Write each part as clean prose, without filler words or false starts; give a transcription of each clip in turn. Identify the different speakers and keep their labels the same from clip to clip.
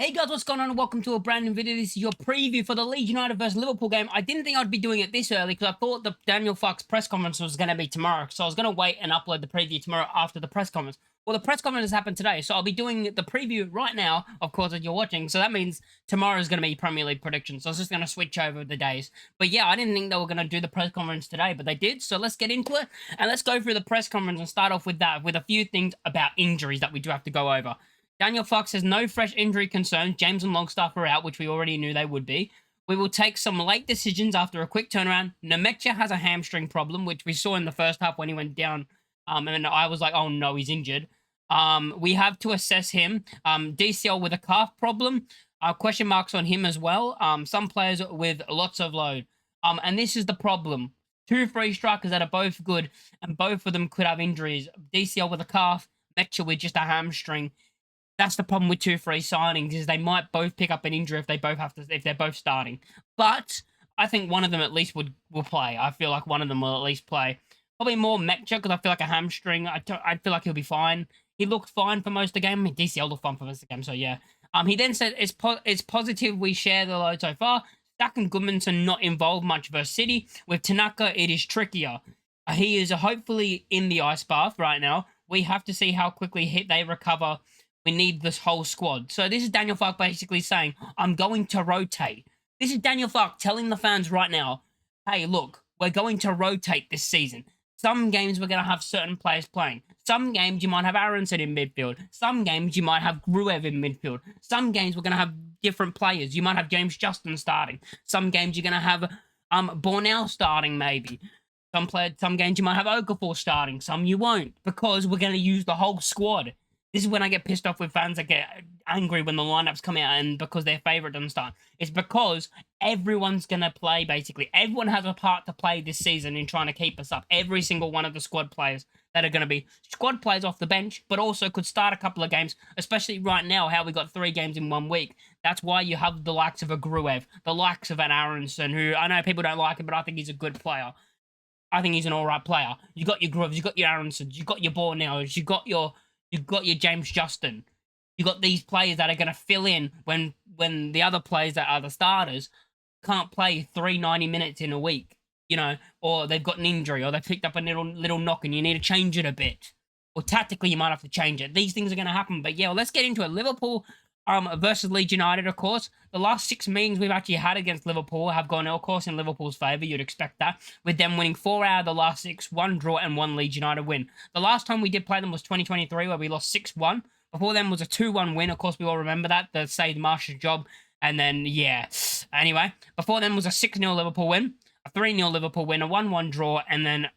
Speaker 1: Hey guys, what's going on and welcome to a brand new video. This is your preview for the Leeds United versus Liverpool game. I didn't think I'd be doing it this early because I thought the Daniel Farke's press conference was going to be tomorrow. So I was going to wait and upload the preview tomorrow after the press conference. Well, the press conference has happened today, so I'll be doing the preview right now, of course, as you're watching. So that means tomorrow is going to be Premier League predictions. So I was just going to switch over the days. But yeah, I didn't think they were going to do the press conference today, but they did. So let's get into it and let's go through the press conference and start off with that, with a few things about injuries that we do have to go over. Daniel Farke says no fresh injury concerns. James and Longstaff are out, which we already knew they would be. We will take some late decisions after a quick turnaround. Nemecha has a hamstring problem, which we saw in the first half when he went down. And I was like, oh no, he's injured. We have to assess him. DCL with a calf problem. Question marks on him as well. Some players with lots of load. And this is the problem. 2 free strikers that are both good, and both of them could have injuries. DCL with a calf, Nemecha with just a hamstring. That's the problem with 2 free signings, is they might both pick up an injury if they're both starting. But I think one of them at least will play. I feel like one of them will at least play. Probably more Mecha, because I feel like a hamstring. I feel like he'll be fine. He looked fine for most of the game. DCL looked fine for most of the game, so yeah. He then said it's positive we share the load so far. Stack and Goodmanson not involved much versus City. With Tanaka, it is trickier. He is hopefully in the ice bath right now. We have to see how quickly they recover. We need this whole squad. So this is Daniel Farke basically saying, I'm going to rotate. This is Daniel Farke telling the fans right now, hey, look, we're going to rotate this season. Some games we're going to have certain players playing. Some games you might have Aronson in midfield. Some games you might have Gruev in midfield. Some games we're going to have different players. You might have James Justin starting. Some games you're going to have Bornell starting maybe. Some games you might have Okafor starting. Some you won't, because we're going to use the whole squad. This is when I get pissed off with fans that get angry when the lineups come out and because their favourite doesn't start. It's because everyone's going to play, basically. Everyone has a part to play this season in trying to keep us up. Every single one of the squad players that are going to be squad players off the bench, but also could start a couple of games, especially right now, how we got 3 games in 1 week. That's why you have the likes of a Gruev, the likes of an Aronson, who I know people don't like him, but I think he's a good player. I think he's an alright player. You got your Gruevs, you got your Aronsons, you got your Bornells, you got your James Justin. You got these players that are going to fill in when the other players that are the starters can't play 90 minutes in a week, you know, or they've got an injury, or they've picked up a little knock and you need to change it a bit. Or tactically, you might have to change it. These things are going to happen. But yeah, well, let's get into it. Liverpool versus Leeds United, of course. The last 6 meetings we've actually had against Liverpool have gone, of course, in Liverpool's favour. You'd expect that. With them winning 4 out of the last 6, 1 draw and 1 Leeds United win. The last time we did play them was 2023, where we lost 6-1. Before then was a 2-1 win. Of course, we all remember that. The saved Marsh's job. And then, yeah. Anyway, before then was a 6-0 Liverpool win, a 3-0 Liverpool win, a 1-1 draw, and then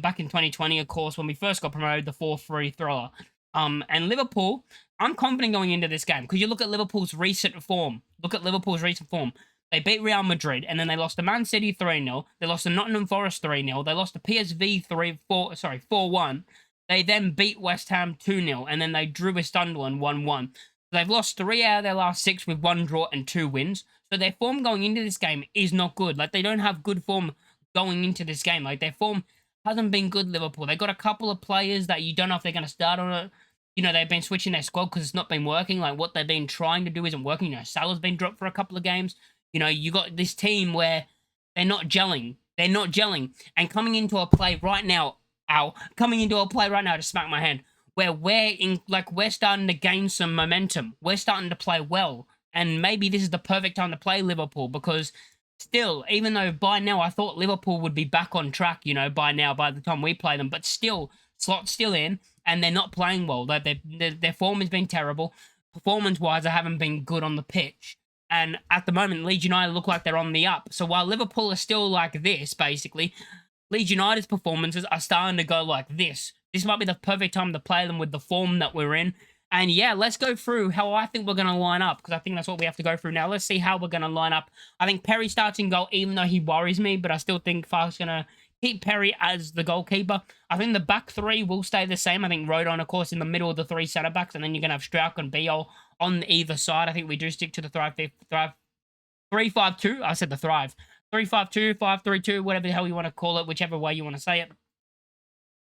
Speaker 1: back in 2020, of course, when we first got promoted, the 4-3 thriller. And Liverpool, I'm confident going into this game because you look at Liverpool's recent form. They beat Real Madrid, and then they lost to Man City 3-0. They lost to Nottingham Forest 3-0. They lost to PSV 4-1. They then beat West Ham 2-0, and then they drew with Sunderland 1-1. So they've lost 3 out of their last 6 with 1 draw and 2 wins. So their form going into this game is not good. Like, they don't have good form going into this game. Like, their form hasn't been good, Liverpool. They got a couple of players that you don't know if they're going to start on it. You know, they've been switching their squad because it's not been working. Like, what they've been trying to do isn't working. You know, Salah's been dropped for a couple of games. You know, you got this team where they're not gelling. They're not gelling. And coming into a play right now, to smack my hand, where we're starting to gain some momentum. We're starting to play well. And maybe this is the perfect time to play Liverpool, because still, even though by now I thought Liverpool would be back on track, you know, by the time we play them, but still, Slot's still in, and they're not playing well. Their form has been terrible. Performance-wise, they haven't been good on the pitch. And at the moment, Leeds United look like they're on the up. So while Liverpool are still like this, basically, Leeds United's performances are starting to go like this. This might be the perfect time to play them with the form that we're in. And yeah, let's go through how I think we're going to line up, because I think that's what we have to go through now. Let's see how we're going to line up. I think Perry starts in goal, even though he worries me, but I still think Farke's going to keep Perry as the goalkeeper. I think the back 3 will stay the same. I think Rodon, of course, in the middle of the 3 centre-backs, and then you're going to have Strauch and Biol on either side. I think we do stick to the 3-5-2. I said the Thrive. 3-5-2, 5-3-2, whatever the hell you want to call it, whichever way you want to say it.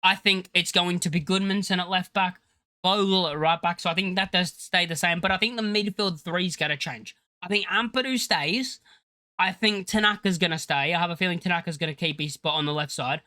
Speaker 1: I think it's going to be Goodmanson at left back, Bogle at right back. So I think that does stay the same. But I think the midfield three is going to change. I think Ampadu stays. I think Tanaka's going to stay. I have a feeling Tanaka's going to keep his spot on the left side.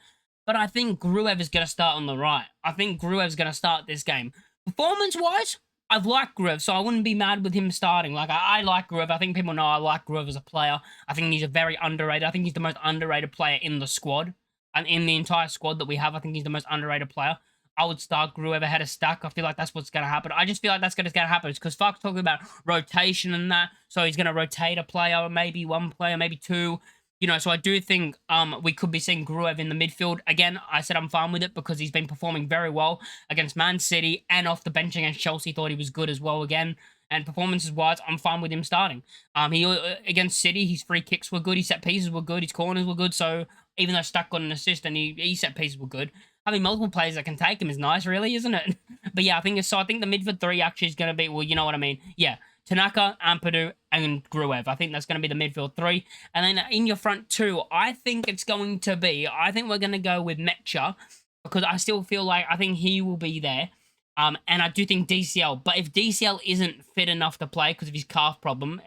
Speaker 1: But I think Gruev is going to start on the right. I think Gruev's going to start this game. Performance-wise, I've liked Gruev, so I wouldn't be mad with him starting. Like, I like Gruev. I think people know I like Gruev as a player. I think he's a very underrated. I think he's the most underrated player in the squad. And in the entire squad that we have, I think he's the most underrated player. I would start Gruev ahead of Stack. I feel like that's what's going to happen. I just feel like that's going to happen. It's because Farke's talking about rotation and that. So he's going to rotate a player, maybe one player, maybe two. You know, so I do think we could be seeing Gruev in the midfield. Again, I said I'm fine with it because he's been performing very well against Man City and off the bench against Chelsea. Thought he was good as well again. And performances-wise, I'm fine with him starting. He against City, his free kicks were good. His set pieces were good. His corners were good. So even though Stack got an assist and his set pieces were good, having multiple players that can take him is nice, really, isn't it? But yeah, I think so. I think the midfield three actually is going to be, well, you know what I mean. Yeah, Tanaka, Ampadu, and Gruev. I think that's going to be the midfield three. And then in your front two, I think it's going to be, I think we're going to go with Mecha because I still feel like I think he will be there. And I do think DCL, but if DCL isn't fit enough to play because of his calf problem,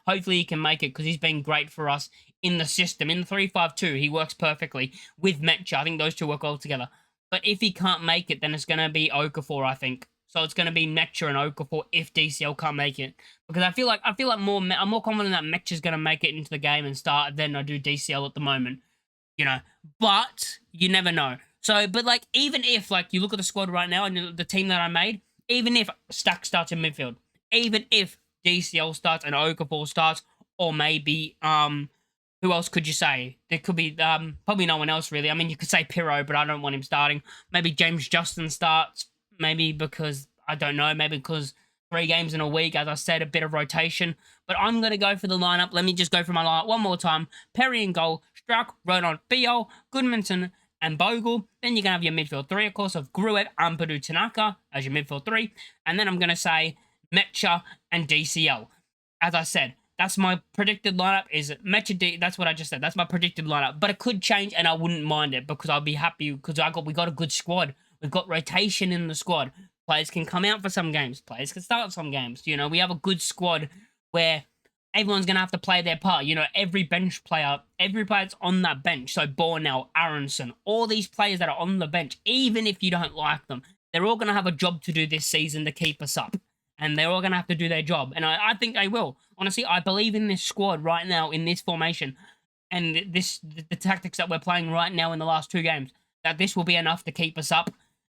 Speaker 1: hopefully he can make it because he's been great for us in the system. In the 3-5-2, he works perfectly with Mecha. I think those two work well together. But if he can't make it, then it's going to be Okafor, I think. So it's going to be Mecha and Okafor if DCL can't make it. Because I feel like I'm more confident that Mecha's going to make it into the game and start than I do DCL at the moment. You know, but you never know. So, but like, even if, like, you look at the squad right now and the team that I made, even if Stack starts in midfield, even if DCL starts and Okafor starts, or maybe, who else could you say? There could be, probably no one else, really. I mean, you could say Pirro, but I don't want him starting. Maybe James Justin starts, maybe because, I don't know, maybe because 3 games in a week, as I said, a bit of rotation. But I'm going to go for the lineup. Let me just go for my lineup one more time. Perry in goal, Struck, Rodon, Biol, Goodmanson, and Bogle. Then you're going to have your midfield three, of course, of Gruev, Ampadu, Tanaka as your midfield three. And then I'm going to say Mecha and DCL. As I said, that's my predicted lineup is Mecha D. That's what I just said. That's my predicted lineup. But it could change and I wouldn't mind it because I'll be happy because we got a good squad. We've got rotation in the squad. Players can come out for some games. Players can start some games. You know, we have a good squad where everyone's going to have to play their part. You know, every bench player, every player that's on that bench. So Bornell, Aronson, all these players that are on the bench, even if you don't like them, they're all going to have a job to do this season to keep us up. And they're all going to have to do their job. And I think they will. Honestly, I believe in this squad right now, in this formation, and the tactics that we're playing right now in the last 2 games, that this will be enough to keep us up.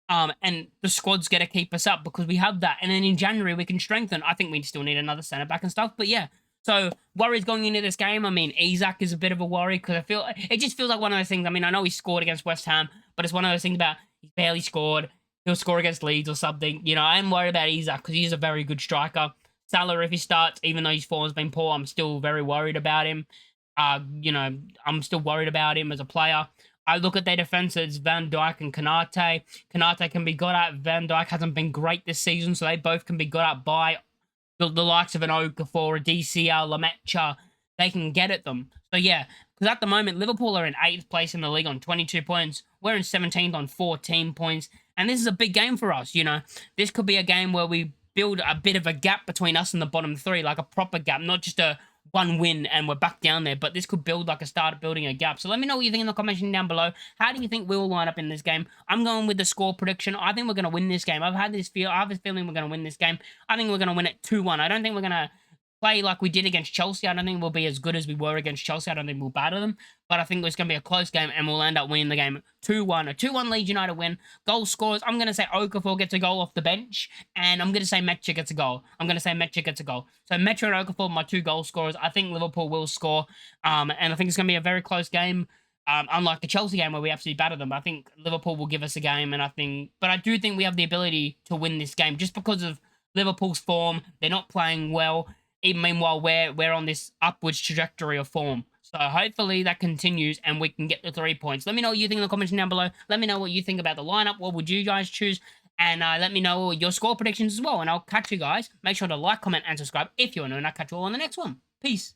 Speaker 1: And the squad's going to keep us up because we have that. And then in January, we can strengthen. I think we still need another centre-back and stuff. But yeah, so worries going into this game. I mean, Isak is a bit of a worry because it just feels like one of those things. I mean, I know he scored against West Ham, but it's one of those things about he barely scored. He'll score against Leeds or something. You know, I am worried about Isak because he's a very good striker. Salah, if he starts, even though his form's been poor, I'm still very worried about him. You know, I'm still worried about him as a player. I look at their defenses, Van Dijk and Kanate. Kanate can be got at. Van Dijk hasn't been great this season, so they both can be got at by the likes of an Okafor, a DCL, Lemaitre. They can get at them. So yeah, because at the moment, Liverpool are in 8th place in the league on 22 points. We're in 17th on 14 points. And this is a big game for us, you know. This could be a game where we build a bit of a gap between us and the bottom 3, like a proper gap, not just a 1 win and we're back down there, but this could build like a start of building a gap. So let me know what you think in the comment section down below. How do you think we'll line up in this game? I'm going with the score prediction. I think we're going to win this game. I have this feeling we're going to win this game. I think we're going to win it 2-1. I don't think we're going to play like we did against Chelsea. I don't think we'll be as good as we were against Chelsea. I don't think we'll batter them. But I think it's going to be a close game and we'll end up winning the game 2-1. A 2-1 Leeds United win. Goal scorers, I'm going to say Okafor gets a goal off the bench. And I'm going to say Mecha gets a goal. So Mecha and Okafor, my 2 goal scorers. I think Liverpool will score. And I think it's going to be a very close game. Unlike the Chelsea game where we absolutely battered them. I think Liverpool will give us a game. But I do think we have the ability to win this game just because of Liverpool's form. They're not playing well. Even meanwhile, we're on this upwards trajectory of form. So hopefully that continues and we can get the 3 points. Let me know what you think in the comments down below. Let me know what you think about the lineup. What would you guys choose? And let me know your score predictions as well. And I'll catch you guys. Make sure to like, comment, and subscribe if you're new. And I'll catch you all on the next one. Peace.